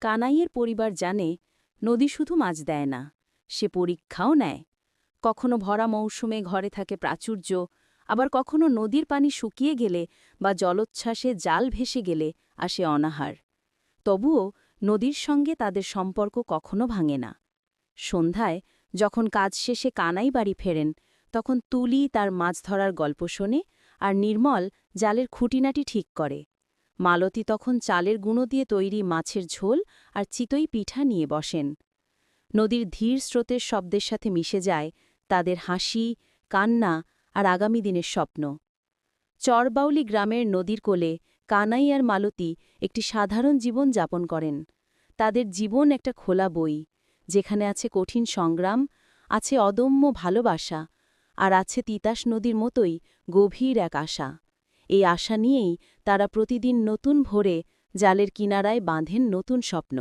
কানাইয়ের পরিবার জানে নদী শুধু মাছ দেয় না, সে পরীক্ষাও নেয়। কখনো ভরা মৌসুমে ঘরে থাকে প্রাচুর্য, আবার কখনো নদীর পানি শুকিয়ে গেলে বা জলোচ্ছ্বাসে জাল ভেসে গেলে আসে অনাহার। তবুও নদীর সঙ্গে তাদের সম্পর্ক কখনো ভাঙে না। সন্ধ্যায় যখন কাজ শেষে কানাই বাড়ি ফেরেন, তখন তুলি তার মাছ ধরার গল্প শোনে আর নির্মল জালের খুঁটিনাটি ঠিক করে। মালতী তখন চালের গুঁড়ো দিয়ে তৈরি মাছের ঝোল আর চিতই পিঠা নিয়ে বসেন। নদীর ধীর স্রোতের শব্দের সাথে মিশে যায় তাদের হাসি, কান্না আর আগামী দিনের স্বপ্ন। চরবাউলি গ্রামের নদীর কোলে কানাই আর মালতী একটি সাধারণ জীবন যাপন করেন। তাদের জীবন একটা খোলা বই, যেখানে আছে কঠিন সংগ্রাম, আছে অদম্য ভালোবাসা, আর আছে তিতাস নদীর মতোই গভীর এক আশা। এই আশা নিয়েই তারা প্রতিদিন নতুন ভোরে জালের কিনারায় বাঁধেন নতুন স্বপ্ন।